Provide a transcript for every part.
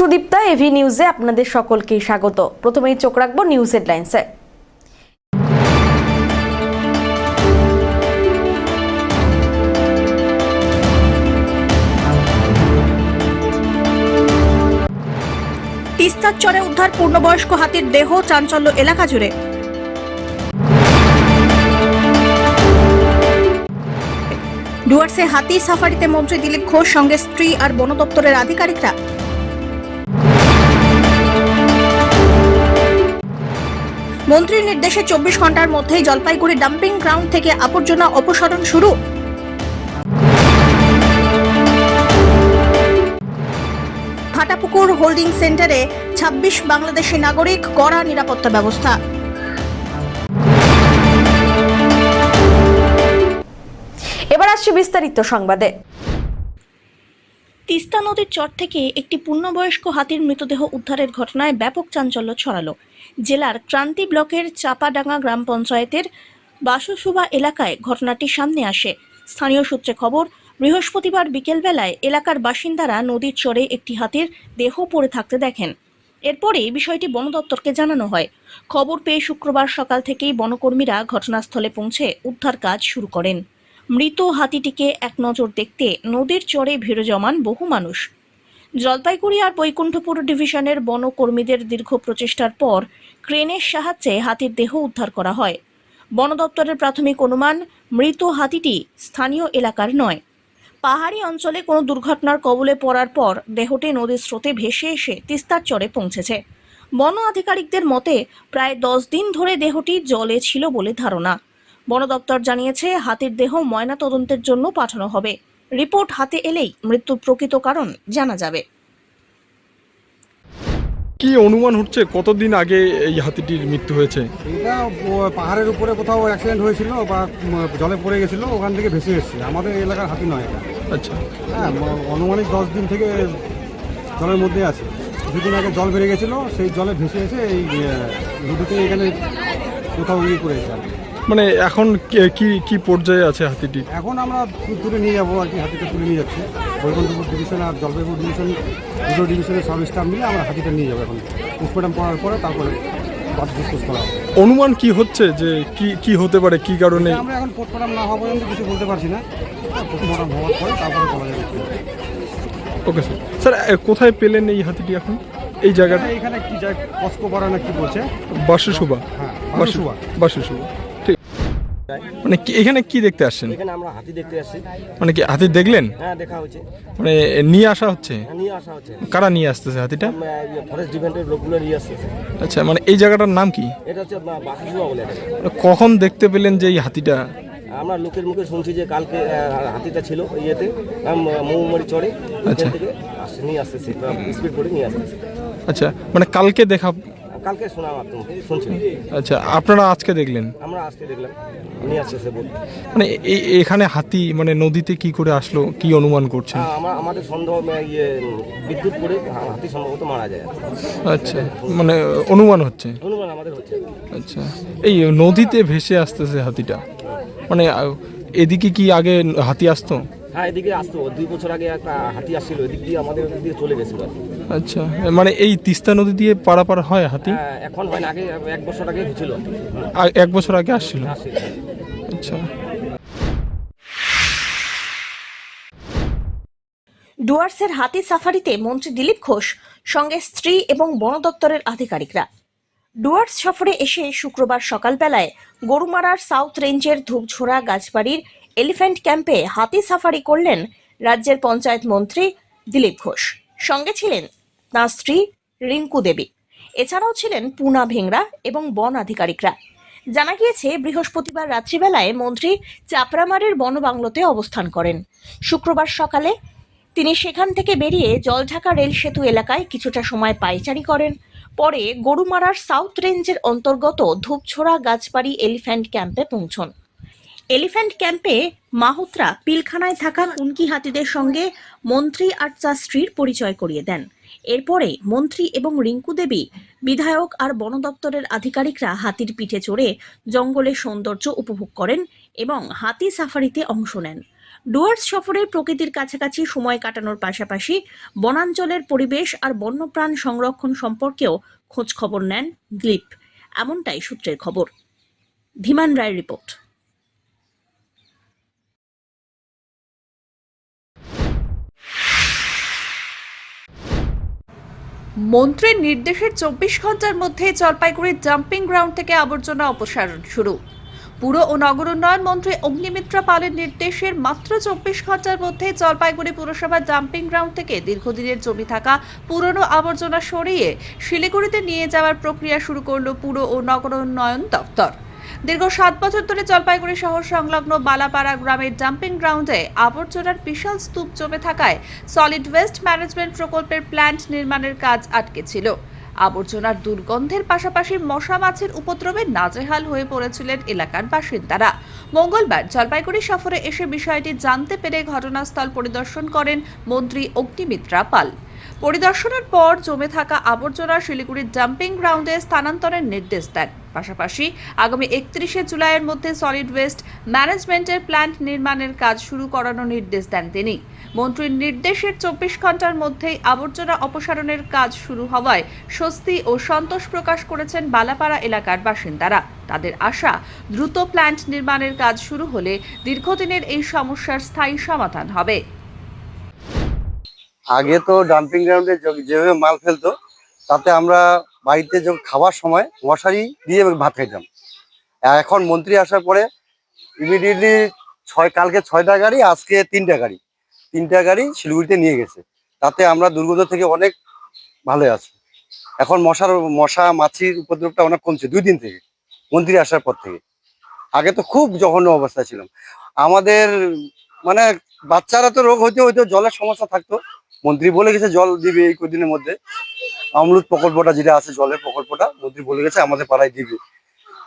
Sudipta, AV নিউজে আপনাদের সকলকে স্বাগত। প্রথমেই চোখ রাখবো নিউজ হেডলাইন্সে। তিস্তার চরে উদ্ধার পূর্ণবয়স্ক হাতির দেহ, চাঞ্চল্য এলাকা জুড়ে। ডুয়ার্সে হাতি সাফারিতে মন্ত্রী দিলীপ ঘোষ, সঙ্গে স্ত্রী আর বন দপ্তরের আধিকারিকরা। মন্ত্রীর নির্দেশে 24 ঘন্টার মধ্যেই জলপাইগুড়ি ডাম্পিং গ্রাউন্ড থেকে আবর্জনা অপসারণ শুরু। ভাটাপুকুর হোল্ডিং সেন্টারে 26 বাংলাদেশি নাগরিক, কড়া নিরাপত্তা ব্যবস্থা। এবার আসছে বিস্তারিত সংবাদে। তিস্তা নদীর চর থেকে একটি পূর্ণবয়স্ক হাতির মৃতদেহ উদ্ধারের ঘটনায় ব্যাপক চাঞ্চল্য ছড়ালো। জেলার ক্রান্তি ব্লকের চাপাডাঙ্গা গ্রাম পঞ্চায়েতের বাসুসুবা এলাকায় ঘটনাটি সামনে আসে। স্থানীয় সূত্রে খবর, বৃহস্পতিবার বিকেলবেলায় এলাকার বাসিন্দারা নদীর চরে একটি হাতির দেহ পড়ে থাকতে দেখেন। এরপরে বিষয়টি বন দপ্তরকে জানানো হয়। খবর পেয়ে শুক্রবার সকাল থেকেই বনকর্মীরা ঘটনাস্থলে পৌঁছে উদ্ধার কাজ শুরু করেন। মৃত হাতিটিকে এক নজর দেখতে নদীর চরে ভিড় জমান বহু মানুষ। জলপাইগুড়ি আর বৈকুণ্ঠপুর ডিভিশনের বনকর্মীদের দীর্ঘ প্রচেষ্টার পর ক্রেনের সাহায্যে হাতির দেহ উদ্ধার করা হয়। বন দপ্তরের প্রাথমিক অনুমান, মৃত হাতিটি স্থানীয় এলাকার নয়। পাহাড়ি অঞ্চলে কোনো দুর্ঘটনার কবলে পড়ার পর দেহটি নদীর স্রোতে ভেসে এসে তিস্তার চরে পৌঁছেছে। বন আধিকারিকদের মতে প্রায় 10 দিন ধরে দেহটি জলে ছিল বলে ধারণা। বন দপ্তর জানিয়েছে, হাতির দেহ ময়না তদন্তের জন্য পাঠানো হবে। রিপোর্ট হাতে এলেই মৃত্যুর প্রকৃত কারণ জানা যাবে। কি অনুমান হচ্ছে কতদিন আগে এই হাতিটির মৃত্যু হয়েছে? এটা পাহাড়ের উপরে কোথাও অ্যাক্সিডেন্ট হয়েছিল বা জলে পড়ে গেছিল, ওখান থেকে ভেসে এসেছে। আমাদের এলাকার হাতি নয় এটা। আচ্ছা, হ্যাঁ, অনুমানিক 10 দিন থেকে জলের মধ্যে আছে। কিছুদিন আগে জল বেড়ে গেছিলো, সেই জলে ভেসে এসে এই নদীতে এখানে কোথাও করে এসে। মানে এখন কি কি পর্যায়ে আছে হাতিটি? এখন আমরা তুলে নিয়ে যাবো আর কি, হাতিটা তুলে নিয়ে যাচ্ছি। বৈকুণ্ঠপুর ডিভিশন আর জলপাইগুড়ি ডিভিশন, দুটো ডিভিশনের সব স্টাফ মিলে আমরা হাতিটা নিয়ে যাবো। এখন পোস্টমর্টম করার পরে তারপরে ডিসকাস করা হবে। অনুমান কি হচ্ছে যে কি কি হতে পারে, কি কারণে? আমরা এখন পোস্টমর্টম না হওয়া পর্যন্ত কিছু বলতে পারছি না। পোস্টমর্টম হওয়ার পরে তারপরে বলা যাবে। Okay sir. স্যার, কোথায় পেলেন এই হাতিটি এখন? এই জায়গাটা এখানে কি যায়, কসকোপাড়া না কি বলছে, বাসুসুবা। হ্যাঁ, বাসুসুবা। বাসুসুবা, ঠিক। মানে এখানে কি দেখতে আসছেন? এখানে আমরা হাতি দেখতে আসছি। মানে কি হাতি দেখলেন? হ্যাঁ, দেখা হচ্ছে। মানে নিয়ে আসা হচ্ছে? হ্যাঁ, নিয়ে আসা হচ্ছে। কারা নিয়ে আসতেছে হাতিটা? ফরেস্ট ডিপার্টমেন্টের লোকগুলো নিয়ে আসতেছে। আচ্ছা, মানে এই জায়গাটার নাম কি? এটা হচ্ছে বাসুসুবা বলে এটাকে। মানে কখন দেখতে পেলেন যে এই হাতিটা? আমরা লোকের মুখে শুনছি যে কালকে হাতিটা ছিল ইয়েতে মৌমারি চড়ে, আচ্ছা, থেকে নিয়ে আসতেছে, স্পিড করে নিয়ে আসতেছে। আচ্ছা, মানে কালকে দেখা? কালকে শোনা শুনছি। আচ্ছা, আপনারা আজকে দেখলেন? আমরা আজকে দেখলাম নিয়ে আসতেছে বল। মানে এখানে হাতি মানে নদীতে কি করে আসলো, কি অনুমান করছেন? আমাদের সন্দেহ বিদ্যুৎ পড়ে হাতি সম্ভবত মারা যায়। আচ্ছা, মানে অনুমান হচ্ছে? অনুমান আমাদের হচ্ছে। আচ্ছা, এই নদীতে ভেসে আসতেছে হাতিটা, মানে এদিকে কি আগে হাতি আসতো? হ্যাঁ, এদিকে আসতো। 2 বছর আগে একটা হাতি আসছিল, এদিক দিয়ে আমাদের ওদিক দিয়ে চলে গেছিল। আচ্ছা, মানে এই তিস্তা নদী দিয়ে পারাপার হয় হাতি? এখন হয় না, আগে 1 বছর আগে হয়েছিল। 1 বছর আগে আসছিল? আচ্ছা। ডুয়ার্সের হাতি সাফারিতে মন্ত্রী দিলীপ ঘোষ, সঙ্গে স্ত্রী এবং বন দপ্তরের আধিকারিকরা। ডুয়ার্স সফরে এসে শুক্রবার সকালবেলায় গরুমারার সাউথ রেঞ্জের ধূপঝোড়া গাছবাড়ির এলিফ্যান্ট ক্যাম্পে হাতি সাফারি করলেন রাজ্যের পঞ্চায়েত মন্ত্রী দিলীপ ঘোষ। সঙ্গে ছিলেন তাঁর স্ত্রী রিঙ্কু দেবী। এছাড়াও ছিলেন পুনা ভেংরা এবং বন আধিকারিকরা। জানা গিয়েছে, বৃহস্পতিবার রাত্রিবেলায় মন্ত্রী চাপড়ামারির বনবাংলোতে অবস্থান করেন। শুক্রবার সকালে তিনি সেখান থেকে বেরিয়ে জলঢাকা রেল সেতু এলাকায় কিছুটা সময় পায়চারি করেন। পরে গরুমারার সাউথ রেঞ্জের অন্তর্গত ধূপঝোড়া গাছবাড়ি এলিফ্যান্ট ক্যাম্পে পৌঁছন। এলিফ্যান্ট ক্যাম্পে মাহুত্রা পিলখানায় থাকা কুনকি হাতিদের সঙ্গে মন্ত্রী আর তার স্ত্রীর পরিচয় করিয়ে দেন। এরপরে মন্ত্রী এবং রিঙ্কু দেবী, বিধায়ক আর বন দপ্তরের আধিকারিকরা হাতির পিঠে চড়ে জঙ্গলের সৌন্দর্য উপভোগ করেন এবং হাতি সাফারিতে অংশ নেন। ডুয়ার্স সফরে প্রকৃতির কাছাকাছি সময় কাটানোর পাশাপাশি বনাঞ্চলের পরিবেশ আর বন্যপ্রাণ সংরক্ষণ সম্পর্কেও খোঁজ খবর নেন দিলীপ, এমনটাই সূত্রের খবর। ধীমান রায়ের রিপোর্ট। মন্ত্রীর নির্দেশের 24 ঘন্টার মধ্যে জলপাইগুড়ির ডাম্পিং গ্রাউন্ড থেকে আবর্জনা অপসারণ শুরু। পুর ও নগর উন্নয়ন মন্ত্রী অগ্নিমিত্রা পালের নির্দেশের মাত্র 24 ঘন্টার মধ্যে জলপাইগুড়ি পুরসভার ডাম্পিং গ্রাউন্ড থেকে দীর্ঘদিনের জমে থাকা পুরনো আবর্জনা সরিয়ে শিলিগুড়িতে নিয়ে যাওয়ার প্রক্রিয়া শুরু করল পুর ও নগর উন্নয়ন দপ্তর। দীর্ঘ 7 বছর ধরে জলপাইগুড়ি শহর সংলগ্ন বালাপাড়া গ্রামের ডাম্পিং গ্রাউন্ডে আবর্জনার বিশাল স্তূপ জমে থাকায় সলিড ওয়েস্ট ম্যানেজমেন্ট প্রকল্পের প্ল্যান্ট নির্মাণের কাজ আটকে ছিল। আবর্জনার দুর্গন্ধের পাশাপাশি মশা মাছির উপদ্রবে নাজেহাল হয়ে পড়েছিলেন এলাকার বাসিন্দারা। মঙ্গলবার জলপাইগুড়ি সফরে এসে বিষয়টি জানতে পেরে ঘটনাস্থল পরিদর্শন করেন মন্ত্রী অগ্নিমিত্রা পাল। পরিদর্শনের পর জমে থাকা আবর্জনা শিলিগুড়ির ডাম্পিং গ্রাউন্ডে স্থানান্তরের নির্দেশ দেন। পাশাপাশি আগামী 31শে জুলাইয়ের মধ্যে সলিড ওয়েস্ট ম্যানেজমেন্টের প্ল্যান্ট নির্মাণের কাজ শুরু করানোর নির্দেশ দেন তিনি। মন্ত্রীর নির্দেশের 24 ঘন্টার মধ্যেই আবর্জনা অপসারণের কাজ শুরু হওয়ায় স্বস্তি ও সন্তোষ প্রকাশ করেছেন বালাপাড়া এলাকার বাসিন্দারা। তাদের আশা, দ্রুত প্ল্যান্ট নির্মাণের কাজ শুরু হলে দীর্ঘদিনের এই সমস্যার স্থায়ী সমাধান হবে। আগে তো ডাম্পিং গ্রাউন্ডে যেভাবে মাল ফেলতো তাতে আমরা বাড়িতে যখন খাওয়ার সময় মশারি দিয়ে ভাত খাইতাম। আর এখন মন্ত্রী আসার পরে ইমিডিয়েটলি কালকে 6টা গাড়ি, আজকে 3টা গাড়ি শিলিগুড়িতে নিয়ে গেছে। তাতে আমরা দুর্গন্ধ থেকে অনেক ভালো আছি। এখন মশা মাছির উপদ্রবটা অনেক কমছে 2 দিন থেকে, মন্ত্রী আসার পর থেকে। আগে তো খুব জঘন্য অবস্থায় ছিলাম। আমাদের মানে বাচ্চারা তো রোগ হইতে হইতে জলের সমস্যা থাকতো। মন্ত্রী বলে গেছে জল দিবে এই কদিনের মধ্যে। অমৃত প্রকল্পটা যেটা আছে, জলের প্রকল্পটা মন্ত্রী বলে গেছে আমাদের পাড়ায় দিবে।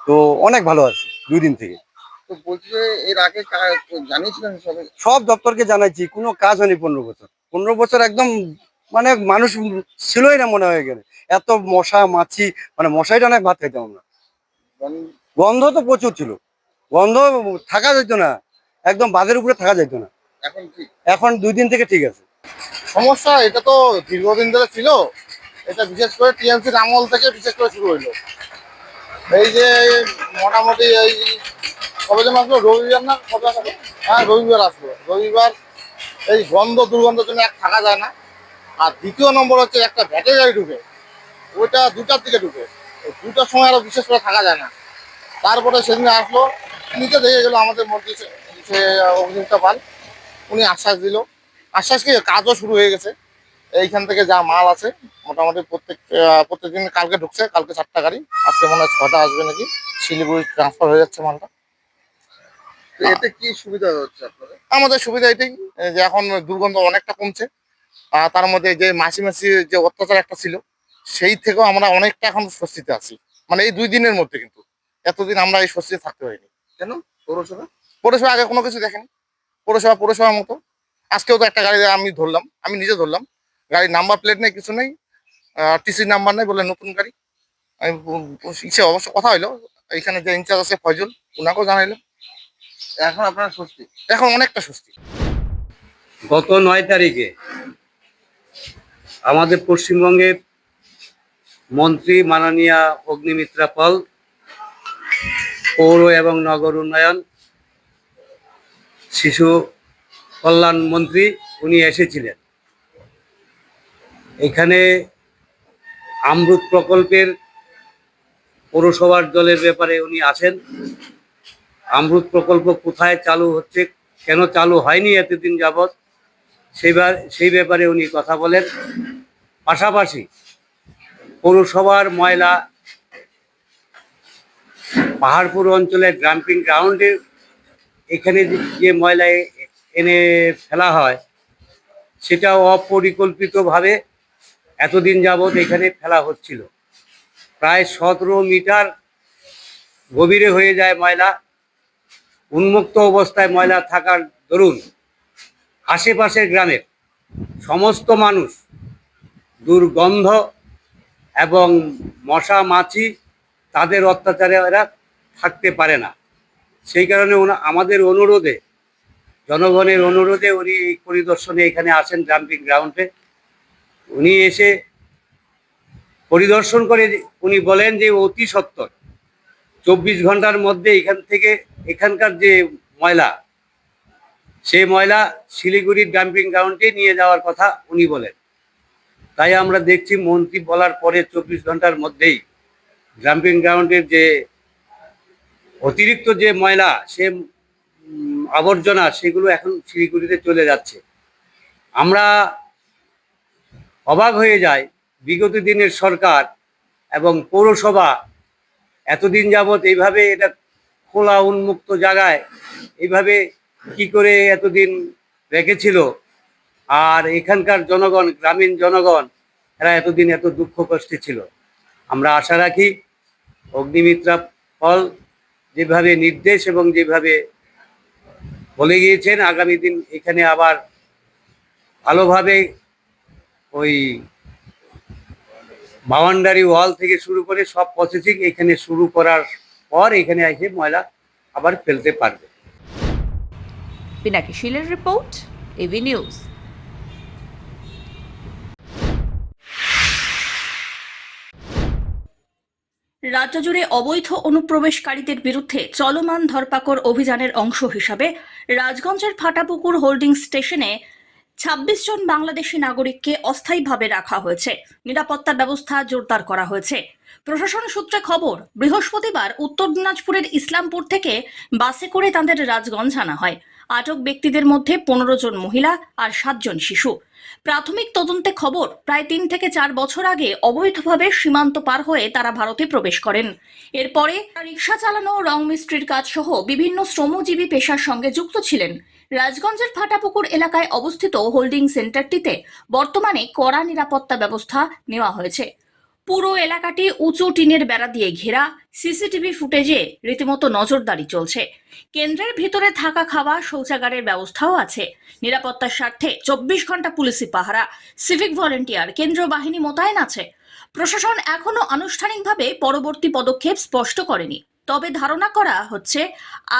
তো অনেক ভালো আছে 2 দিন থেকে। তো বলছি যে এর আগে জানিয়েছিলেন সবাই? সব দপ্তরকে জানাইছি, কোনো কাজ হয়নি 15 বছর একদম মানে মানুষ ছিলই না মনে হয়ে গেলে। এত মশা মাছি, মানে মশাই অনেক ভাত খাইতাম আমরা। গন্ধ তো প্রচুর ছিল, গন্ধ থাকা যেত না, একদম বাঁধের উপরে থাকা যেত না। এখন কি? এখন 2 দিন থেকে ঠিক আছে। সমস্যা এটা তো দীর্ঘদিন ধরে ছিল। এটা বিশেষ করে টিএমসির আমল থেকে বিশেষ করে শুরু হইলো। এই যে মোটামুটি এই কবে যেন আসলো, রবিবার না কবে আসলো? হ্যাঁ, রবিবার আসলো। রবিবার এই দুর্গন্ধের জন্য থাকা যায় না। আর দ্বিতীয় নম্বর হচ্ছে একটা ভ্যাটে গাড়ি ঢুকে, ওইটা 2টার দিকে ঢুকে, 2টার সময় আরো বিশেষ করে থাকা যায় না। তারপরে সেদিন আসলো, নিচে দেখে গেলো আমাদের মন্ত্রী সে অগ্নিমিত্রা পাল। উনি আশ্বাস দিল, আশ্বাস কি কাজও শুরু হয়ে গেছে। এইখান থেকে যা মাল আছে মোটামুটি প্রত্যেকদিন, কালকে ঢুকছে, কালকে 4টা গাড়ি, আজকে মনে হয় 6টা আসবে নাকি। শিলিগুড়ি ট্রান্সফার হয়ে যাচ্ছে মালটা। এতে কি সুবিধা হচ্ছে আপনাদের? আমাদের সুবিধা এটাই যে এখন দুর্গন্ধ অনেকটা কমছে। আর তার মধ্যে যে মাছি যে অত্যাচার একটা ছিল, সেই থেকেও আমরা অনেকটা এখন স্বস্তিতে আছি। মানে এই 2 দিনের মধ্যে, কিন্তু এতদিন আমরা এই স্বস্তিতে থাকতে পারিনি। কেন? পৌরসভা আগে কোনো কিছু দেখেনি। পৌরসভার মতো আজকেও তো একটা গাড়ি আমি নিজে ধরলাম, গাড়ির নাম্বার প্লেট নেই, কিছু নেই, টিসি নাম্বার নেই, বলে নতুন গাড়ি। আমি অবশ্য কথা হইলো, এখানে যে ইনচার্জ আছে ফয়জুল, ওনাকেও জানাইলাম। এখন আপনার স্বস্তি? এখন অনেকটা স্বস্তি। গত 9 তারিখে আমাদের পশ্চিমবঙ্গের মন্ত্রী মাননীয়া অগ্নিমিত্রা পাল, পৌর এবং নগর উন্নয়ন শিশু কল্যাণ মন্ত্রী, উনি এসেছিলেন। এখানে অমৃত প্রকল্পের পৌরসভার জলের ব্যাপারে উনি আসেন। অমৃত প্রকল্প কোথায় চালু হচ্ছে, কেন চালু হয়নি এতদিন যাবৎ, সেই ব্যাপারে উনি কথা বলেন। পাশাপাশি পৌরসভার ময়লা পাহাড়পুর অঞ্চলের ডাম্পিং গ্রাউন্ডে এখানে যে ময়লা এনে ফেলা হয়, সেটা অপরিকল্পিতভাবে এতদিন যাবৎ এখানে ফেলা হচ্ছিল। প্রায় 17 মিটার গভীরে হয়ে যায় ময়লা। উন্মুক্ত অবস্থায় ময়লা থাকার দরুন আশেপাশের গ্রামের সমস্ত মানুষ দুর্গন্ধ এবং মশা মাছি তাদের অত্যাচারে এরা থাকতে পারে না। সেই কারণে আমাদের অনুরোধে জনগণের অনুরোধে উনি এই পরিদর্শনে এখানে আসেন ডাম্পিং গ্রাউন্ডে। উনি এসে পরিদর্শন করে উনি বলেন যে অতি সত্বর 24 ঘন্টার মধ্যে এখানকার যে ময়লা, সেই ময়লা শিলিগুড়ির ডাম্পিং গ্রাউন্ডে নিয়ে যাওয়ার কথা উনি বলেন। তাই আমরা দেখছি মন্ত্রী বলার পরে 24 ঘন্টার মধ্যেই ডাম্পিং গ্রাউন্ডের যে অতিরিক্ত যে ময়লা, সে আবর্জনা, সেগুলো এখন শিলিগুড়িতে চলে যাচ্ছে। আমরা অবাক হয়ে যাই, বিগত দিনের সরকার এবং পৌরসভা এতদিন যাবৎ এইভাবে এটা খোলা উন্মুক্ত জায়গায় এইভাবে কি করে এতদিন রেখেছিল, আর এখানকার জনগণ, গ্রামীণ জনগণ, এরা এতদিন এত দুঃখ কষ্টে ছিল। আমরা আশা রাখি অগ্নিমিত্রা ফল যেভাবে নির্দেশ এবং যেভাবে বলে গিয়েছেন, আগামী দিন এখানে আবার ভালোভাবে ওই বাউন্ডারি ওয়াল থেকে শুরু করে সব প্রসেসিং এখানে শুরু করার পর এখানে এসে ময়লা আবার ফেলতে পারবে। পিনাকি শীলের রিপোর্ট, এবি নিউজ। রাজ্য জুড়ে অবৈধ অনুপ্রবেশকারীদের বিরুদ্ধে চলমান ধরপাকড় অভিযানের অংশ হিসাবে রাজগঞ্জের ফাটাপুকুর হোল্ডিং স্টেশনে 26 জন বাংলাদেশি নাগরিককে অস্থায়ীভাবে রাখা হয়েছে। নিরাপত্তা ব্যবস্থা জোরদার করা হয়েছে। প্রশাসন সূত্রে খবর, বৃহস্পতিবার উত্তর দিনাজপুরের ইসলামপুর থেকে বাসে করে তাঁদের রাজগঞ্জ আনা হয়। আটক ব্যক্তিদের মধ্যে 15 জন মহিলা আর 7 জন শিশু। প্রাথমিক তদন্তে খবর, প্রায় 3 থেকে 4 বছর আগে অবৈধভাবে সীমান্ত পার হয়ে তারা ভারতে প্রবেশ করেন। এরপরে রিক্সা চালানো, রং মিস্ত্রির কাজ সহ বিভিন্ন শ্রমজীবী পেশার সঙ্গে যুক্ত ছিলেন। রাজগঞ্জের ফাটাপুকুর এলাকায় অবস্থিত হোল্ডিং সেন্টারটিতে বর্তমানে কড়া নিরাপত্তা ব্যবস্থা নেওয়া হয়েছে। পুরো এলাকাটি উঁচু টিনের বেড়া দিয়ে ঘেরা। সিসিটিভি ফুটেজে রীতিমতো নজরদারি চলছে। কেন্দ্রের ভিতরে থাকা, খাওয়া, শৌচাগারের ব্যবস্থাও আছে। নিরাপত্তার স্বার্থে 24 ঘন্টা পুলিশি পাহারা, সিভিক ভলেন্টিয়ার, কেন্দ্রীয় বাহিনী মোতায়েন আছে। প্রশাসন এখনো আনুষ্ঠানিকভাবে পরবর্তী পদক্ষেপ স্পষ্ট করেনি, তবে ধারণা করা হচ্ছে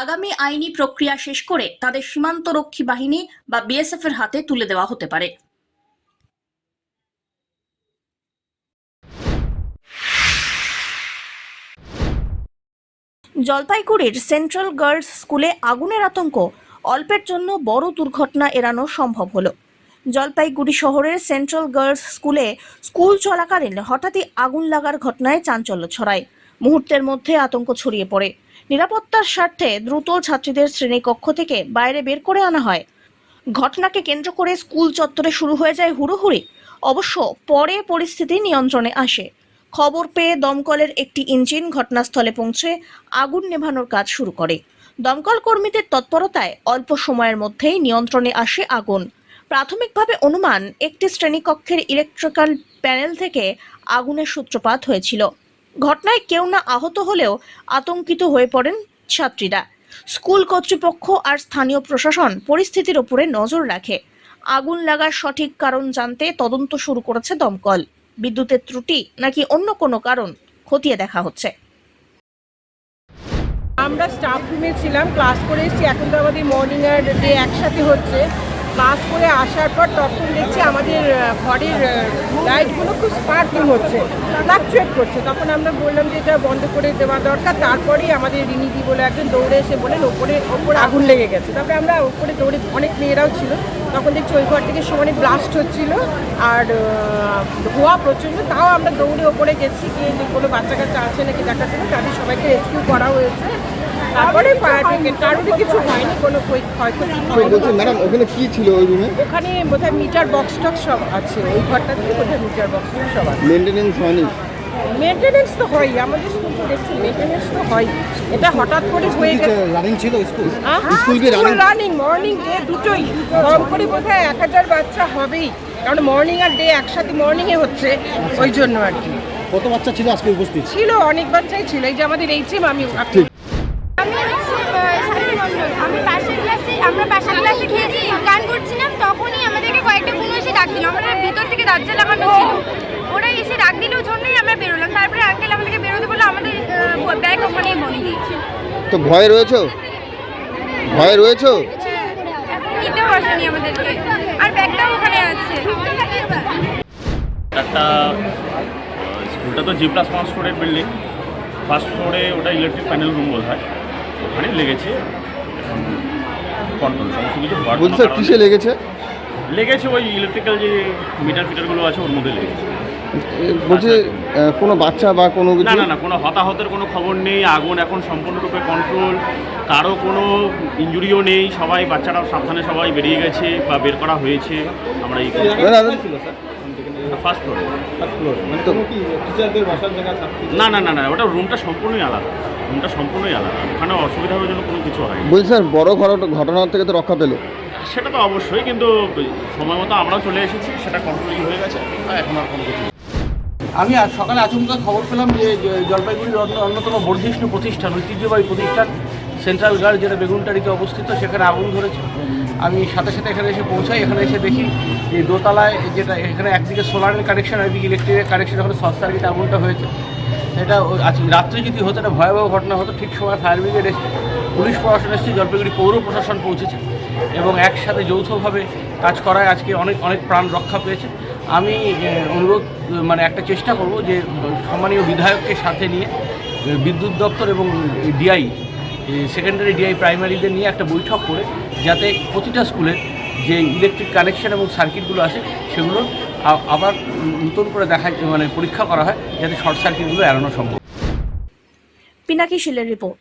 আগামী আইনি প্রক্রিয়া শেষ করে তাদের সীমান্তরক্ষী বাহিনী বা বিএসএফ এর হাতে তুলে দেওয়া হতে পারে। জলপাইগুড়ির সেন্ট্রাল গার্লস স্কুলে আগুনের আতঙ্ক, অল্পের জন্য বড় দুর্ঘটনা এড়ানো সম্ভব হলো। জলপাইগুড়ি শহরের সেন্ট্রাল গার্লস স্কুলে স্কুল চলাকালীন হঠাৎই আগুন লাগার ঘটনায় চাঞ্চল্য ছড়ায়। মুহূর্তের মধ্যে আতঙ্ক ছড়িয়ে পড়ে। নিরাপত্তার স্বার্থে দ্রুত ছাত্রীদের শ্রেণীকক্ষ থেকে বাইরে বের করে আনা হয়। ঘটনাকে কেন্দ্র করে স্কুল চত্বরে শুরু হয়ে যায় হুড়োহুড়ি। অবশ্য পরে পরিস্থিতি নিয়ন্ত্রণে আসে। খবর পেয়ে দমকলের একটি ইঞ্জিন ঘটনাস্থলে পৌঁছে আগুন নেভানোর কাজ শুরু করে। দমকল কর্মীদের তৎপরতায় অল্প সময়ের মধ্যেই নিয়ন্ত্রণে আসে আগুন। প্রাথমিকভাবে অনুমান, একটি শ্রেণীকক্ষের ইলেকট্রিক্যাল প্যানেল থেকে আগুনের সূত্রপাত হয়েছিল। ঘটনায় কেউ না আহত হলেও আতঙ্কিত হয়ে পড়েন ছাত্রীরা। স্কুল কর্তৃপক্ষ আর স্থানীয় প্রশাসন পরিস্থিতির উপরে নজর রাখে। আগুন লাগার সঠিক কারণ জানতে তদন্ত শুরু করেছে দমকল। বিদ্যুতের ত্রুটি নাকি অন্য কোনো কারণ খতিয়ে দেখা হচ্ছে। আমরা স্টাফ রুমে ছিলাম, ক্লাস করে এসেছি। এখন তো আমাদের মর্নিং আর ডে একসাথে হচ্ছে। ক্লাস করে আসার পর তখন দেখছি আমাদের ঘরের লাইটগুলো খুব স্পার্কিং হচ্ছে, ফ্লাকচুয়েট করছে। তখন আমরা বললাম যে এটা বন্ধ করে দেওয়া দরকার। তারপরেই আমাদের রিনিদি বলে একজন দৌড়ে এসে বলেন ওপরে আগুন লেগে গেছে। তারপরে আমরা ওপরে দৌড়ে, অনেক মেয়েরাও ছিল, তখন দেখছি ওই ঘর থেকে সমানে ব্লাস্ট হচ্ছিল আর ধোঁয়া প্রচণ্ড। তাও আমরা দৌড়ে ওপরে গেছি, গিয়ে যে কোনো বাচ্চা কাচ্চা আছে নাকি দেখার জন্য তাদের সবাইকে রেস্কিউ করা হয়েছে। তারপরে ফায়ার ব্রিগেড, কারোরই কিছু হয়নি, কোনো ক্ষয়ক্ষতি হয়নি। ম্যাডাম ওখানে কি ছিল ওই রুমে? ওখানে বোধহয় মিটার বক্স টক্স সব আছে, ওই ঘরটাতে বোধহয় মিটার বক্স সব আছে। মেনটেনেন্স হয়নি? মেনটেনেন্স তো হয়, আমাদের স্কুল তো দেখছি মেনটেনেন্স তো হয়। এটা হঠাৎ করে হয়ে গেছে। রানিং ছিল school? School running, morning day দুটোই। কম করে বোধহয় 1000 বাচ্চা হবেই, কারণ মর্নিং আর ডে একসাথে মর্নিংয়ে হচ্ছে, ওই জন্য আর কি। কত বাচ্চা ছিল আজকে উপস্থিত? ছিল অনেক বাচ্চাই ছিল। এই যে আমাদের এইচএম, আমরা পাশের ক্লাসে খেয়েছি, গান করছিলাম, তখনই আমাদেরকে কয়েকটা বুনো এসে ডাক দিল। আমরা ভিতর থেকে দরজা লাগানো ছিল, ওরা এসে ডাক দিল জন্যই আমরা বেরোলাম। তারপরে আঙ্কেল আমাদেরকে বেরোতে বললো, আমাদের ব্যাগ ওখানেই বলে দিয়েছে। তো ভয় রয়েছে? ভয় রয়েছে? এখন দিতেও আসেনি আমাদেরকে, আর ব্যাগটাও ওখানে আছে। একটা স্কুলটা তো G+1 স্টোরের বিল্ডিং, ফার্স্ট ফ্লোরে ওটা ইলেকট্রিক প্যানেল রুম বোধ হয়, ওখানে লেগেছে কন্ট্রোল সমস্ত কিছু বলছি স্যার কিসে লেগেছে? লেগেছে ওই ইলেকট্রিক্যাল যে মিটার ফিটারগুলো আছে ওর মধ্যে লেগেছে। বলছি কোনো বাচ্চা বা কোনো কিছু? না, কোনো হতাহতের কোনো খবর নেই। আগুন এখন সম্পূর্ণরূপে কন্ট্রোল, কারো কোনো ইনজুরিও নেই। সবাই বাচ্চারা সাবধানে সবাই বেরিয়ে গেছে বা বের করা হয়েছে। আমরা এই ফার্স্ট ফ্লোরে। না, ওটা রুমটা সম্পূর্ণই আলাদা, ওখানে অসুবিধা হওয়ার জন্য কোনো কিছু হয়। বলছি স্যার বড় ঘটনার থেকে তো রক্ষা পেলো? সেটা তো অবশ্যই, কিন্তু সময় মতো আমরাও চলে এসেছি, সেটা কন্ট্রোলই হয়ে গেছে, এখন আর কোনো কিছু। আমি আজ সকালে আচমকা খবর পেলাম যে জলপাইগুড়ির অন্যতম বর্ধিষ্ণু প্রতিষ্ঠান, ঐতিহ্যবাহী প্রতিষ্ঠান সেন্ট্রাল গার্ড, যেটা বেগুনটারিতে অবস্থিত, সেখানে আগুন ধরেছে। আমি সাথে সাথে এখানে এসে পৌঁছাই। এখানে এসে দেখি এই দোতলায়, যেটা এখানে একদিকে সোলারের কানেকশন, একদিকে ইলেকট্রিকের কানেকশন, ওখানে শর্ট সার্কিট আগুনটা হয়েছে। এটা আজ রাত্রে যদি হতো একটা ভয়াবহ ঘটনা হতো। ঠিক সময় ফায়ার ব্রিগেড এসছে, পুলিশ প্রশাসন এসছে, জলপাইগুড়ি পৌর প্রশাসন পৌঁছেছে এবং একসাথে যৌথভাবে কাজ করায় আজকে অনেক প্রাণ রক্ষা পেয়েছে। আমি অনুরোধ একটা চেষ্টা করব যে সম্মানীয় বিধায়ককে সাথে নিয়ে বিদ্যুৎ দপ্তর এবং ডিআই, সেকেন্ডারি ডিআই প্রাইমারিদের নিয়ে একটা বৈঠক করে যাতে প্রতিটা স্কুলের যে ইলেকট্রিক কানেকশন এবং সার্কিটগুলো আছে সেগুলো আবার নতুন করে পরীক্ষা করা হয়, যাতে শর্ট সার্কিটগুলো এড়ানো সম্ভব। পিনাকি শীলের রিপোর্ট।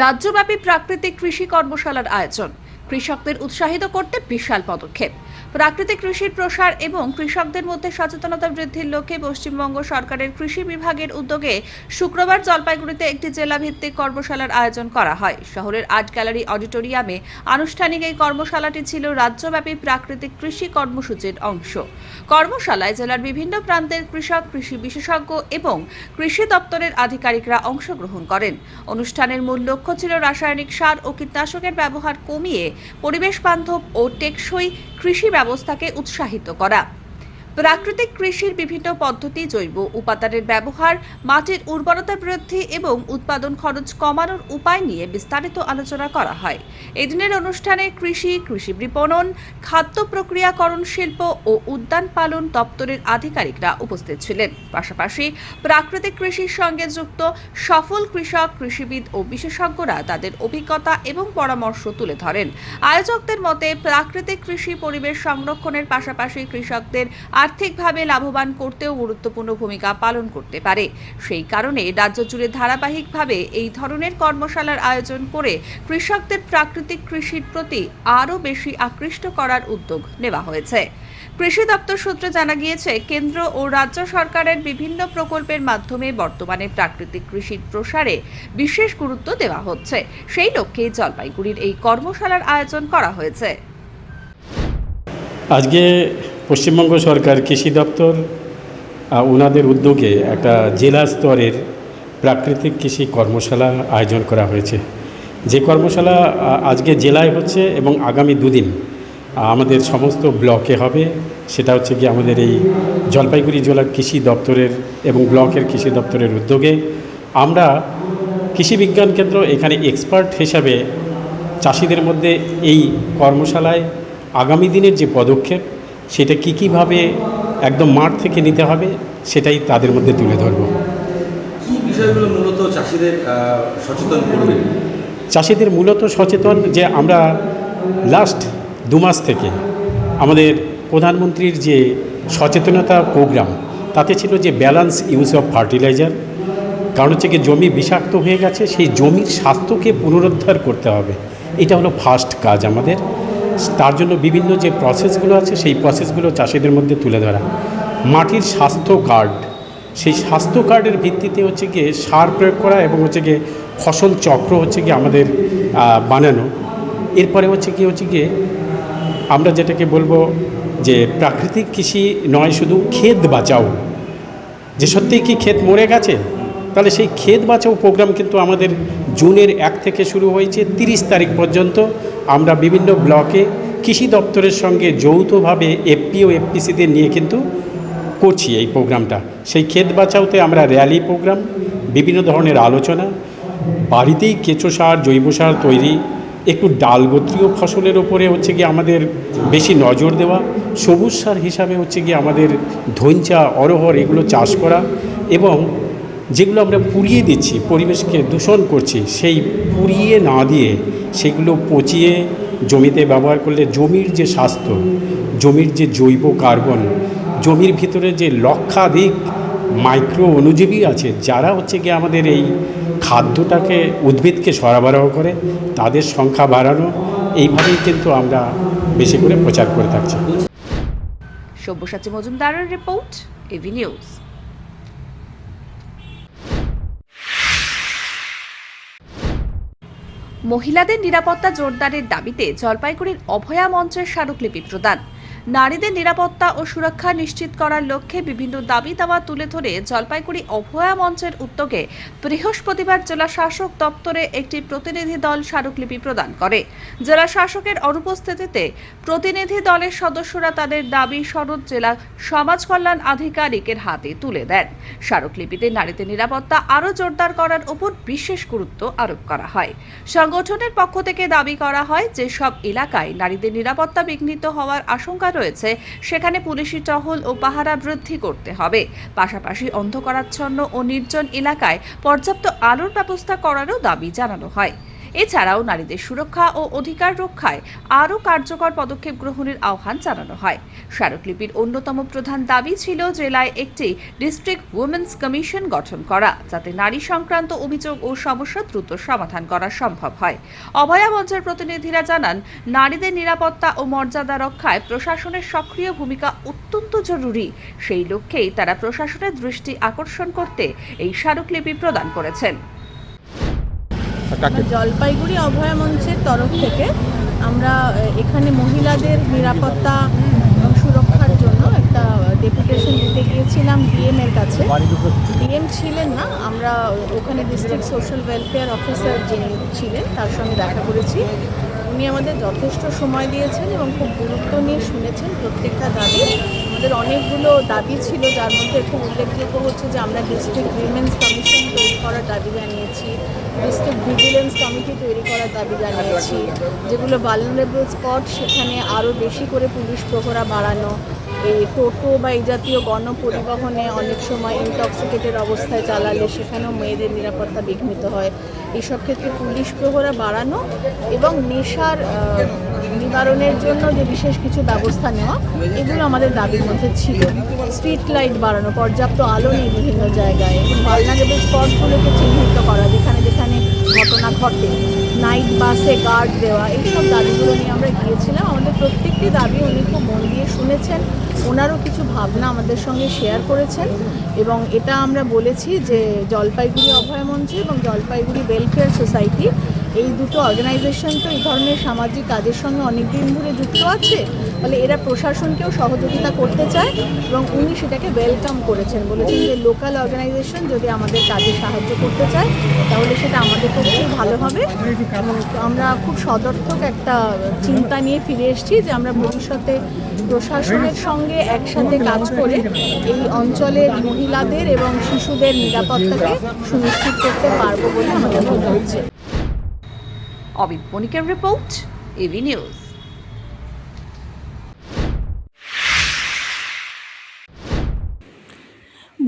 রাজ্যব্যাপী প্রাকৃতিক কৃষি কর্মশালার আয়োজন, কৃষকদের উৎসাহিত করতে বিশাল পদক্ষেপ। প্রাকৃতিক কৃষির প্রসার এবং কৃষকদের মধ্যে সচেতনতা বৃদ্ধির লক্ষ্যে পশ্চিমবঙ্গ সরকারের কৃষি বিভাগের উদ্যোগে শুক্রবার জলপাইগুড়িতে একটি জেলাভিত্তিক কর্মশালার আয়োজন করা হয়। শহরের আর্ট গ্যালারি অডিটোরিয়ামে আনুষ্ঠানিক এই কর্মশালাটি ছিল রাজ্যব্যাপী প্রাকৃতিক কৃষি কর্মসূচির অংশ। কর্মশালায় জেলার বিভিন্ন প্রান্তের কৃষক, কৃষি বিশেষজ্ঞ এবং কৃষি দপ্তরের আধিকারিকরা অংশগ্রহণ করেন। অনুষ্ঠানের মূল লক্ষ্য ছিল রাসায়নিক সার ও কীটনাশকের ব্যবহার কমিয়ে পরিবেশ বান্ধব ও টেকসই কৃষি ব্যবস্থাকে উৎসাহিত করা। প্রাকৃতিক কৃষির বিভিন্ন পদ্ধতি, জৈব উপাদানের ব্যবহার, মাটির উর্বরতা বৃদ্ধি এবং উৎপাদন খরচ কমানোর উপায় নিয়ে বিস্তারিত আলোচনা করা হয়। এদিনের অনুষ্ঠানে কৃষি বিপণন, খাদ্য প্রক্রিয়াকরণ শিল্প ও উদ্যান পালন দপ্তরের আধিকারিকরা উপস্থিত ছিলেন। পাশাপাশি প্রাকৃতিক কৃষির সঙ্গে যুক্ত সফল কৃষক, কৃষিবিদ ও বিশেষজ্ঞরা তাদের অভিজ্ঞতা এবং পরামর্শ তুলে ধরেন। আয়োজকদের মতে প্রাকৃতিক কৃষি পরিবেশ সংরক্ষণের পাশাপাশি কৃষকদের আর্থিকভাবে লাভবান করতেও গুরুত্বপূর্ণ ভূমিকা পালন করতে পারে। সেই কারণে রাজ্য জুড়ে ধারাবাহিকভাবে এই ধরনের কর্মশালার আয়োজন করে কৃষকদের প্রাকৃতিক কৃষির প্রতি আরও বেশি আকৃষ্ট করার উদ্যোগ নেওয়া হয়েছে। কৃষি দপ্তর সূত্রে জানা গিয়েছে, কেন্দ্র ও রাজ্য সরকারের বিভিন্ন প্রকল্পের মাধ্যমে বর্তমানে প্রাকৃতিক কৃষির প্রসারে বিশেষ গুরুত্ব দেওয়া হচ্ছে। সেই লক্ষ্যে জলপাইগুড়ির এই কর্মশালার আয়োজন করা হয়েছে। আজকে পশ্চিমবঙ্গ সরকার কৃষি দপ্তর ওনাদের উদ্যোগে একটা জেলা স্তরের প্রাকৃতিক কৃষি কর্মশালা আয়োজন করা হয়েছে। যে কর্মশালা আজকে জেলায় হচ্ছে এবং আগামী দুদিন আমাদের সমস্ত ব্লকে হবে। সেটা হচ্ছে কি আমাদের এই জলপাইগুড়ি জেলার কৃষি দপ্তরের এবং ব্লকের কৃষি দপ্তরের উদ্যোগে আমরা কৃষি বিজ্ঞান কেন্দ্র এখানে এক্সপার্ট হিসাবে চাষিদের মধ্যে এই কর্মশালায় আগামী দিনের যে পদক্ষেপ সেটা কীভাবে একদম মাঠ থেকে নিতে হবে সেটাই তাদের মধ্যে তুলে ধরব। কী বিষয়গুলো মূলত চাষিদের সচেতন করবেন? চাষিদের মূলত সচেতন যে আমরা লাস্ট 2 মাস থেকে আমাদের প্রধানমন্ত্রীর যে সচেতনতা প্রোগ্রাম তাতে ছিল যে ব্যালেন্স ইউজ অফ ফার্টিলাইজার। কারণ হচ্ছে কি জমি বিষাক্ত হয়ে গেছে, সেই জমির স্বাস্থ্যকে পুনরুদ্ধার করতে হবে। এটা হলো ফার্স্ট কাজ আমাদের। তার জন্য বিভিন্ন যে প্রসেসগুলো আছে সেই প্রসেসগুলো চাষিদের মধ্যে তুলে ধরা। মাটির স্বাস্থ্য কার্ড, সেই স্বাস্থ্য কার্ডের ভিত্তিতে হচ্ছে গিয়ে সার প্রয়োগ করা এবং হচ্ছে গিয়ে ফসল চক্র হচ্ছে গিয়ে আমাদের বানানো। এরপরে হচ্ছে গিয়ে আমরা যেটাকে বলবো যে প্রাকৃতিক কৃষি নয় শুধু ক্ষেত বাঁচাও, যে সত্যিই কি ক্ষেত মরে গেছে, তাহলে সেই ক্ষেত বাঁচাও প্রোগ্রাম কিন্তু আমাদের জুনের 1 থেকে শুরু হয়েছে 30 তারিখ পর্যন্ত। আমরা বিভিন্ন ব্লকে কৃষি দপ্তরের সঙ্গে যৌথভাবে এফপি ও এফপিসিদের নিয়ে কিন্তু করছি এই প্রোগ্রামটা। সেই ক্ষেত বাঁচাওতে আমরা র্যালি প্রোগ্রাম বিভিন্ন ধরনের আলোচনা, বাড়িতেই কেঁচো সার, জৈব সার তৈরি, একটু ডালগোত্রীয় ফসলের ওপরে হচ্ছে গিয়ে আমাদের বেশি নজর দেওয়া, সবুজ সার হিসাবে হচ্ছে গিয়ে আমাদের ধইঞ্চা, অরহর এগুলো চাষ করা, এবং যেগুলো আমরা পুড়িয়ে দিচ্ছি, পরিবেশকে দূষণ করছি, সেই পুড়িয়ে না দিয়ে সেগুলো পচিয়ে জমিতে ব্যবহার করলে জমির যে স্বাস্থ্য, জমির যে জৈব কার্বন, জমির ভিতরে যে লক্ষাধিক মাইক্রো অণুজীবী আছে যারা হচ্ছে গিয়ে আমাদের এই খাদ্যটাকে, উদ্ভিদকে সরবরাহ করে, তাদের সংখ্যা বাড়ানো, এইভাবেই কিন্তু আমরা বেশি করে প্রচার করে থাকছি। সব্যসাচী মজুমদারের রিপোর্ট, এভি নিউজ। মহিলাদের নিরাপত্তা জোরদারের দাবিতে জলপাইগুড়ির অভয়া মঞ্চের স্মারকলিপি প্রদান। নারীদের নিরাপত্তা ও সুরক্ষা নিশ্চিত করার লক্ষ্যে বিভিন্ন দাবি দাওয়া তুলে ধরে জলপাইগুড়ি অভয়া মঞ্চের উদ্যোগে বৃহস্পতিবার জেলা শাসক দপ্তরে একটি প্রতিনিধি দল স্মারকলিপি প্রদান করে। জেলা শাসকের অনুপস্থিতিতে প্রতিনিধি দলের সদস্যরা তাদের দাবি সনদ জেলা সমাজ কল্যাণ আধিকারিকের হাতে তুলে দেন। স্মারকলিপিতে নারীদের নিরাপত্তা আরও জোরদার করার উপর বিশেষ গুরুত্ব আরোপ করা হয়। সংগঠনের পক্ষ থেকে দাবি করা হয় যে সব এলাকায় নারীদের নিরাপত্তা বিঘ্নিত হওয়ার আশঙ্কা রয়েছে, সেখানে পুলিশি টহল ও পাহারা বৃদ্ধি করতে হবে। পাশাপাশি অন্ধকারাচ্ছন্ন ও নির্জন এলাকায় পর্যাপ্ত আলোর ব্যবস্থা করারও দাবি জানানো হয়। এছাড়াও নারীদের সুরক্ষা ও অধিকার রক্ষায় আরও কার্যকর পদক্ষেপ গ্রহণের আহ্বান জানানো হয়। স্মারকলিপির অন্যতম প্রধান দাবি ছিল জেলায় একটি ডিস্ট্রিক্ট উইমেন্স কমিশন গঠন করা, যাতে নারী সংক্রান্ত অভিযোগ ও সমস্যা দ্রুত সমাধান করা সম্ভব হয়। অভয়া মঞ্চের প্রতিনিধিরা জানান, নারীদের নিরাপত্তা ও মর্যাদা রক্ষায় প্রশাসনের সক্রিয় ভূমিকা অত্যন্ত জরুরি। সেই লক্ষ্যেই তারা প্রশাসনের দৃষ্টি আকর্ষণ করতে এই স্মারকলিপি প্রদান করেছেন। জলপাইগুড়ি অভয়া মঞ্চের তরফ থেকে আমরা এখানে মহিলাদের নিরাপত্তা এবং সুরক্ষার জন্য একটা ডেপুটেশন দিতে গিয়েছিলাম ডিএম এর কাছে। ডিএম ছিলেন না, আমরা ওখানে ডিস্ট্রিক্ট সোশ্যাল ওয়েলফেয়ার অফিসার যিনি ছিলেন তার সঙ্গে দেখা করেছি। উনি আমাদের যথেষ্ট সময় দিয়েছেন এবং খুব গুরুত্ব নিয়ে শুনেছেন প্রত্যেকটা দাবি। আমাদের অনেকগুলো দাবি ছিল, যার মধ্যে খুব উল্লেখযোগ্য হচ্ছে যে আমরা ডিস্ট্রিক্ট উইমেন্স কমিশন তৈরি করার দাবি জানিয়েছি, ডিস্ট্রিক্ট ভিজিলেন্স কমিটি তৈরি করার দাবি জানিয়েছি, যেগুলো ভালনারেবল স্পট সেখানে আরও বেশি করে পুলিশ প্রহরা বাড়ানো, এই টোটো বা এই জাতীয় গণপরিবহনে অনেক সময় ইনটক্সিকেটেড অবস্থায় চালালে সেখানেও মেয়েদের নিরাপত্তা বিঘ্নিত হয়, এইসব ক্ষেত্রে পুলিশ প্রহরা বাড়ানো এবং নেশার নিবারণের জন্য যে বিশেষ কিছু ব্যবস্থা নেওয়া, এগুলো আমাদের দাবির মধ্যে ছিল। স্ট্রিট লাইট বাড়ানো, পর্যাপ্ত আলো নেই বিভিন্ন জায়গায়, এবং ভালনারেবল স্পটগুলোকে চিহ্নিত করা যেখানে যেখানে ঘটনা ঘটে, নাইট বাসে গার্ড দেওয়া, এইসব দাবিগুলো নিয়ে আমরা গিয়েছিলাম। আমাদের প্রত্যেকটি দাবি উনি খুব মন দিয়ে শুনেছেন, ওনারও কিছু ভাবনা আমাদের সঙ্গে শেয়ার করেছেন এবং এটা আমরা বলেছি যে জলপাইগুড়ি অভয়া মঞ্চ এবং জলপাইগুড়ি ওয়েলফেয়ার সোসাইটি এই দুটো অর্গানাইজেশন তো এই ধরনের সামাজিক কাজের সঙ্গে অনেক দিন ধরে যুক্ত আছে, ফলে এরা প্রশাসনকেও সহযোগিতা করতে চায় এবং উনি সেটাকে ওয়েলকাম করেছেন। বলেছেন যে লোকাল অর্গানাইজেশন যদি আমাদের কাজে সাহায্য করতে চায় তাহলে সেটা আমাদের পক্ষেই ভালো হবে। আমরা খুব সদর্থক একটা চিন্তা নিয়ে ফিরে এসেছি যে আমরা ভবিষ্যতে প্রশাসনের সঙ্গে একসাথে কাজ করে এই অঞ্চলের মহিলাদের এবং শিশুদের নিরাপত্তাকে সুনিশ্চিত করতে পারবো বলে আমাদের মনে হচ্ছে। অবিদ বণিকের রিপোর্ট, এভি নিউজ।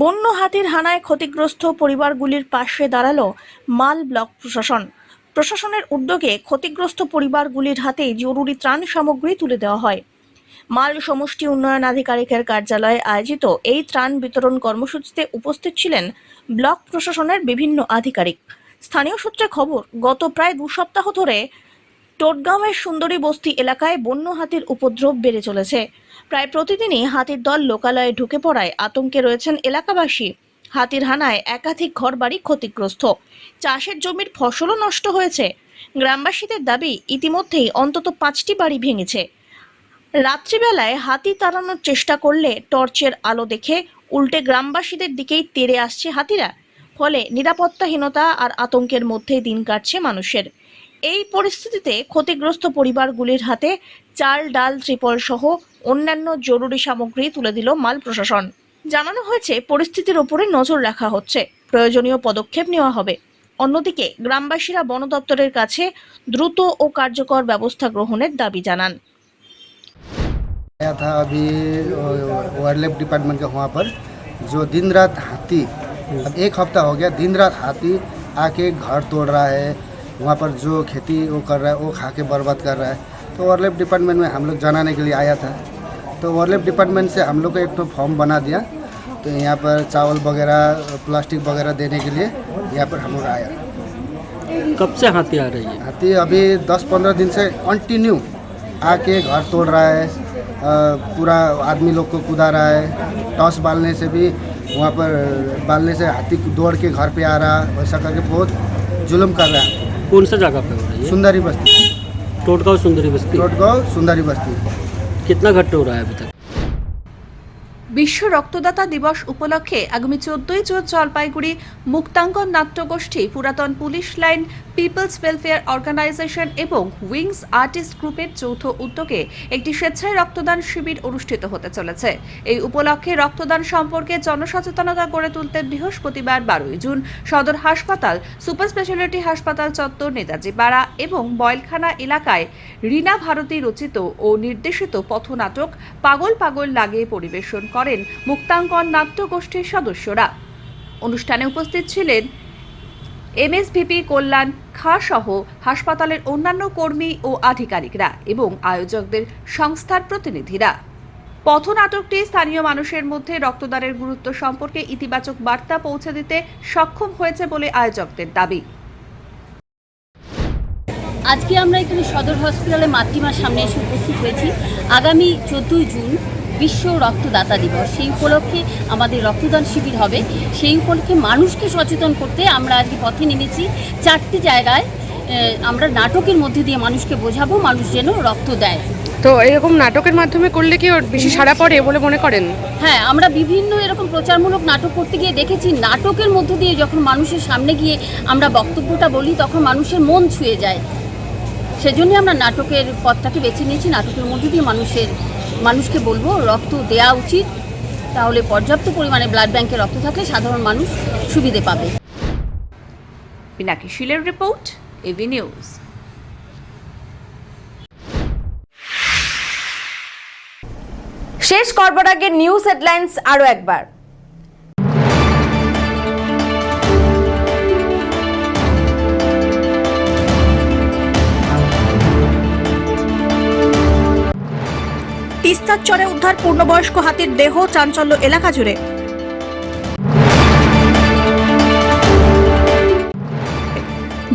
বন্য হাতির হানায় ক্ষতিগ্রস্ত পরিবারগুলির পাশে দাঁড়ালো মাল ব্লক প্রশাসন। প্রশাসনের উদ্যোগে ক্ষতিগ্রস্ত পরিবারগুলির হাতে জরুরি ত্রাণ সামগ্রী তুলে দেওয়া হয়। মাল সমষ্টি উন্নয়ন আধিকারিকের কার্যালয়ে আয়োজিত এই ত্রাণ বিতরণ কর্মসূচিতে উপস্থিত ছিলেন ব্লক প্রশাসনের বিভিন্ন আধিকারিক। স্থানীয় সূত্রে খবর, গত প্রায় 2 সপ্তাহ ধরে টোটগাঁওয়ের সুন্দরী বস্তি এলাকায় বন্য হাতির উপদ্রব বেড়ে চলেছে। প্রায় প্রতিদিনই হাতির দল লোকালয়ে ঢুকে পড়ায় আতঙ্কে রয়েছেন এলাকাবাসী। হাতির হানায় একাধিক ঘরবাড়ি ক্ষতিগ্রস্ত, চাষের জমির ফসলও নষ্ট হয়েছে। গ্রামবাসীদের দাবি, ইতিমধ্যেই অন্তত 5টি বাড়ি ভেঙেছে। রাত্রিবেলায় হাতি তাড়ানোর চেষ্টা করলে টর্চের আলো দেখে উল্টে গ্রামবাসীদের দিকেই তেড়ে আসছে হাতিরা। ফলে নিরাপত্তাহীনতা আর আতঙ্কের মধ্যেই দিন কাটছে মানুষের। এই পরিস্থিতিতে ক্ষতিগ্রস্ত পরিবারগুলির হাতে চাল, ডাল, ত্রিপল সহ অন্যান্য জরুরি সামগ্রী তুলে দিল মাল প্রশাসন। জানানো হয়েছে পরিস্থিতির ওপরে নজর রাখা হচ্ছে। প্রয়োজনীয় পদক্ষেপ নেওয়া হবে। অন্যদিকে গ্রামবাসীরা বন দপ্তরের কাছে দ্রুত ও কার্যকর ব্যবস্থা গ্রহণের দাবি জানান। आया था अभी वाइल्ड लाइफ डिपार्टमेंट के वहाँ पर जो दिन रात हाथी, अब 1 हफ्ता हो गया, दिन रात हाथी आके घर तोड़ रहा है, वहाँ पर जो खेती वो कर रहा है वो खा के बर्बाद कर रहा है। तो वाइल्ड लाइफ डिपार्टमेंट में हम लोग जनाने के लिए आया था, तो वाइल्ड लाइफ डिपार्टमेंट से हम लोग को एक तो फॉर्म बना दिया, तो यहाँ पर चावल वगैरह प्लास्टिक वगैरह देने के लिए यहाँ पर हम लोग आया। कब से हाथी आ रही है? हाथी अभी 10-15 दिन से कंटिन्यू आके घर तोड़ रहा है, पूरा आदमी लोग को कूदा रहा है, टॉस बालने से भी वहाँ पर बालने से हाथी दौड़ के घर पे आ रहा, वैसा करके बहुत जुल्म कर रहा है। कौन सा जगह पे हो रही है? सुंदरी बस्ती, टोटगांव सुंदरी बस्ती। टोटगांव सुंदरी बस्ती। कितना घट्ट हो रहा है अभी तक? বিশ্ব রক্তদাতা দিবস উপলক্ষে আগামী 14 জুন জলপাইগুড়ি মুক্তাঙ্গন নাট্যগোষ্ঠী, পুরাতন police line, people's welfare organisation এবং উইংস আর্টিস্ট গ্রুপের যৌথ উদ্যোগে একটি স্বেচ্ছায় রক্তদান শিবির অনুষ্ঠিত হতে চলেছে। এই উপলক্ষে রক্তদান সম্পর্কে জনসচেতনতা গড়ে তুলতে বৃহস্পতিবার 12 জুন সদর হাসপাতাল, সুপার স্পেশালিটি হাসপাতাল চত্বর, নেতাজি পাড়া এবং বয়লখানা এলাকায় রীনা ভারতী রচিত ও নির্দেশিত পথনাটক পাগল পাগল লাগে পরিবেশন করেন মুক্তাঙ্গন নাট্যগোষ্ঠীর সদস্যরা। অনুষ্ঠানে উপস্থিত ছিলেন এমএসভিপি কল্যাণ খাঁ সহ হাসপাতালের অন্যান্য কর্মী ও আধিকারিকরা এবং আয়োজকদের সংস্থার প্রতিনিধিরা। পথনাটকটি স্থানীয় মানুষের মধ্যে রক্তদানের গুরুত্ব সম্পর্কে ইতিবাচক বার্তা পৌঁছে দিতে সক্ষম হয়েছে বলে আয়োজকদের দাবি। আজকে আমরা এখানে সদর হসপিটালে মাতৃমার সামনে এসে উপস্থিত হয়েছি। আগামী 14 জুন বিশ্ব রক্তদাতা দিবস, সেই উপলক্ষে আমাদের রক্তদান শিবির হবে। সেই উপলক্ষে মানুষকে সচেতন করতে আমরা আজকে পথে নেমেছি। 4টি জায়গায় আমরা নাটকের মধ্যে দিয়ে মানুষকে বোঝাবো মানুষ যেন রক্ত দেয়। তো এরকম নাটকের মাধ্যমে করলে কি ওর বেশি সাড়া পড়ে বলে মনে করেন? হ্যাঁ, আমরা বিভিন্ন এরকম প্রচারমূলক নাটক করতে গিয়ে দেখেছি, নাটকের মধ্য দিয়ে যখন মানুষের সামনে গিয়ে আমরা বক্তব্যটা বলি তখন মানুষের মন ছুঁয়ে যায়। সেজন্য আমরা নাটকের পথটাকে বেছে নিয়েছি। নাটকের মধ্য দিয়ে মানুষকে বলবো রক্ত দেওয়া উচিত, তাহলে পর্যাপ্ত পরিমাণে ব্লাড ব্যাংকে রক্ত থাকলে সাধারণ মানুষ সুবিধে পাবে। পিনাকি শিলের রিপোর্ট, এভি নিউজ। শেষ করবার আগে নিউজ হেডলাইন্স আরো একবার। তিস্তার চরে উদ্ধার পূর্ণবয়স্ক হাতির দেহ, চাঞ্চল্য এলাকা জুড়ে।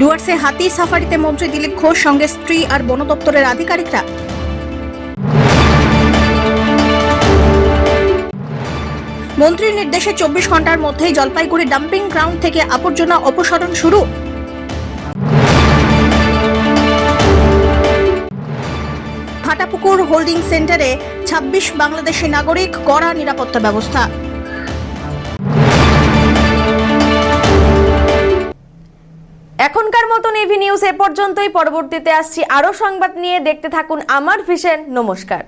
ডুয়ার্সে হাতি সাফারিতে মন্ত্রী দিলীপ ঘোষ সঙ্গে স্ত্রী আর বন দপ্তরের আধিকারিকরা। মন্ত্রীর নির্দেশে 24 ঘন্টার মধ্যেই জলপাইগুড়ি ডাম্পিং গ্রাউন্ড থেকে আবর্জনা অপসারণ শুরু। ভাটাপুকুর হোল্ডিং সেন্টারে 26 বাংলাদেশি নাগরিক, কড়া নিরাপত্তা ব্যবস্থা। এখনকার মতন এভি নিউজ এ পর্যন্তই। পরবর্তীতে আসছি আরো সংবাদ নিয়ে। দেখতে থাকুন আমার ভিশন। নমস্কার।